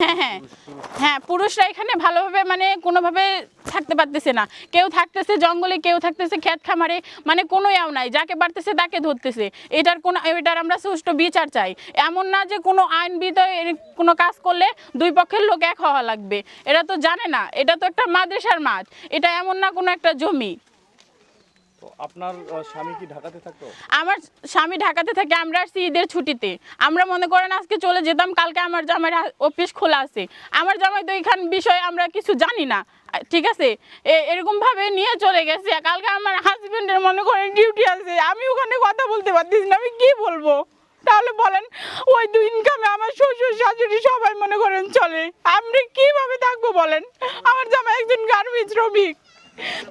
হ্যাঁ হ্যাঁ হ্যাঁ, পুরুষরা এখানে ভালোভাবে মানে কোনোভাবে থাকতে পারতেছে না। কেউ থাকতেছে জঙ্গলে, কেউ থাকতেছে ক্ষেত খামারে, মানে কোনো ইয়াও নাই, যাকে পারতেছে তাকে ধরতেছে। এটার আমরা সুষ্ঠু বিচার চাই। এমন না যে কোনো আইনবিদ কোনো কাজ করলে দুই পক্ষের লোক এক হওয়া লাগবে, এরা তো জানে না। এটা তো একটা মাদ্রাসার মাঠ, এটা এমন না কোনো একটা জমি। তো আপনার স্বামী কি ঢাকাতে থাকতো? আমার স্বামী ঢাকাতে থাকে, আমরা আসছি ঈদের ছুটিতে। আমরা মনে করেন আজকে চলে যেতাম, কালকে আমার জামাইয়ের অফিস খোলা আছে। আমার জামাই তো এখান বিষয়ে আমরা কিছু জানি না, ঠিক আছে। এরকম ভাবে নিয়ে চলে গেছে। কালকে আমার হাজবেন্ডের মনে করেন ডিউটি আছে, আমি ওখানে কথা বলতে পারতেছি না, আমি কি বলবো? তাহলে বলেন, ওই দুই ইনকামে আমার শ্বশুর শাশুড়ি সবাই মনে করেন চলে, আমরা কিভাবে থাকবো বলেন? আমার জামাই একজন গার্মেন্টস শ্রমিক,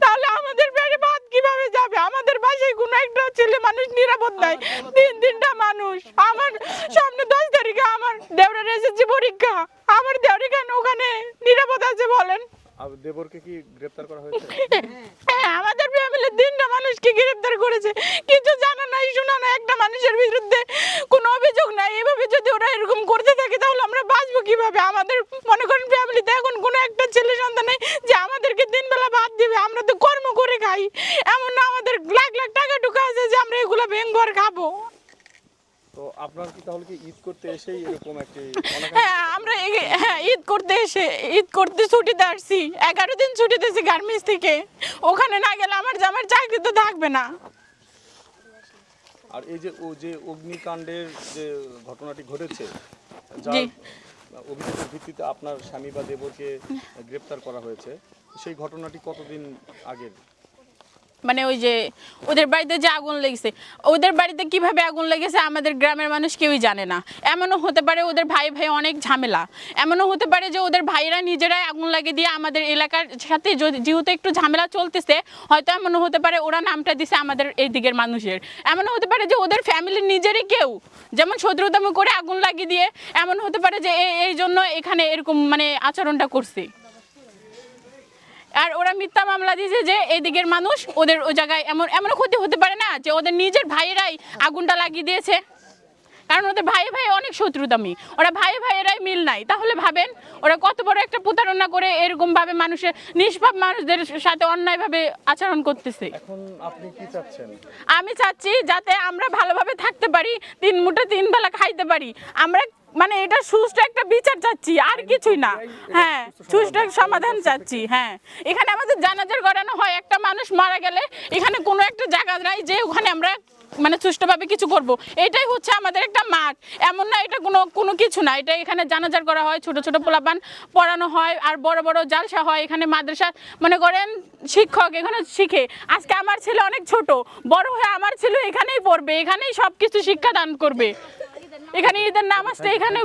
তাহলে আমাদের পেটে ভাত কিভাবে যাবে? আমাদের বাসায় কোনো একটা ছেলে মানুষ নিরাপদ নাই, তিনটা মানুষ। আমার সামনে 10 তারিখে আমার দেওরের এসেছে পরীক্ষা, আমার দেওর কেন ওখানে নিরাপদ আছে বলেন? আর দেবরকে কি গ্রেফতার করা হয়েছে? হ্যাঁ, আমাদের ফ্যামিলির 3টা মানুষকে গ্রেফতার করেছে, কিছু জানা নাই শোনা নাই, একটা মানুষের বিরুদ্ধে কোনো অভিযোগ নাই। এভাবে যদি ওরা এরকম করতে থাকে তাহলে আমরা বাঁচবো কিভাবে? আমাদের মনে করেন ফ্যামিলিতে এখন কোনো একটা ছেলে সন্তান নেই যে আমাদেরকে 3 বেলা ভাত দিবে। আমরা তো কর্ম করে খাই, এমন না আমাদের লাখ লাখ টাকা ঢুকা আছে যে আমরা এগুলো ভেঙে আর খাবো। তো আপনার কি তাহলে কি ঈদ করতে এসেই এরকম একটি হ্যাঁ, আমরা ঈদ করতে ছুটিতে আসছি, 11 দিন ছুটি দিয়েছি গার্মেন্টস থেকে। ওখানে না গেলে আমার জামাইয়ের চাকরি তো থাকবে না। আর এই যে অগ্নিকাণ্ডের যে ঘটনাটি ঘটেছে, জি। যার অভিযোগের ভিত্তিতে আপনার স্বামী বা দেবরকে গ্রেফতার করা হয়েছে, সেই ঘটনাটি কতদিন আগের? মানে ওই যে ওদের বাড়িতে যে আগুন লেগেছে, ওদের বাড়িতে কিভাবে আগুন লেগেছে আমাদের গ্রামের মানুষ কেউই জানে না। এমনও হতে পারে ওদের ভাই অনেক ঝামেলা, এমনও হতে পারে যে ওদের ভাইরা নিজেরাই আগুন লাগিয়ে দিয়ে আমাদের এলাকার সাথে যেহেতু একটু ঝামেলা চলতেছে, হয়তো এমনও হতে পারে ওরা নামটা দিছে আমাদের এই দিকের মানুষের। এমনও হতে পারে যে ওদের ফ্যামিলির নিজেরই কেউ যেমন শত্রুতাম করে আগুন লাগিয়ে দিয়ে, এমন হতে পারে যে এই জন্য এখানে এরকম মানে আচরণটা করছে। আর ওরা মিথ্যা মামলা দিয়েছে যে এই দিকের মানুষ ওদের ওই জায়গায় এমন ক্ষতি হতে পারে না যে ওদের নিজের ভাইয়েরাই আগুনটা লাগিয়ে দিয়েছে। কারণ ওদের ভাই অনেক শত্রুতামি, ওরা ভাইয়েরাই মিল নাই। তাহলে ভাবেন ওরা কত বড় একটা প্রতারণা করে এরকম ভাবে মানুষের নিষ্পাপ মানুষদের সাথে অন্যায়ভাবে আচরণ করতেছে। এখন আপনি কি চাচ্ছেন? আমি চাচ্ছি যাতে আমরা ভালোভাবে থাকতে পারি, 3 মুঠো 3 বেলা খাইতে পারি। আমরা মানে এটা সুষ্ঠু একটা বিচার চাচ্ছি, আর কিছুই না। হ্যাঁ, সুষ্ঠু সমাধান চাচ্ছি। হ্যাঁ, এখানে আমাদের জানাজার করানো হয়, একটা মানুষ মারা গেলে এখানে কোনো একটা জায়গা নাই যে ওখানে আমরা মানে সুষ্ঠুভাবে কিছু করব। এটাই হচ্ছে আমাদের একটা মাঠ, এমন না এটা কোনো কিছু না। এটা এখানে জানাজার করা হয়, ছোট ছোট পোলাপান পড়ানো হয়, আর বড় বড় জালসা হয়। এখানে মাদ্রাসা মনে করেন শিক্ষক এখানে শিখে। আজকে আমার ছেলে অনেক ছোট, বড় হয়ে আমার ছেলে এখানেই পড়বে, এখানেই সব কিছু শিক্ষাদান করবে। এখানে ঈদের নামাজটা এখানে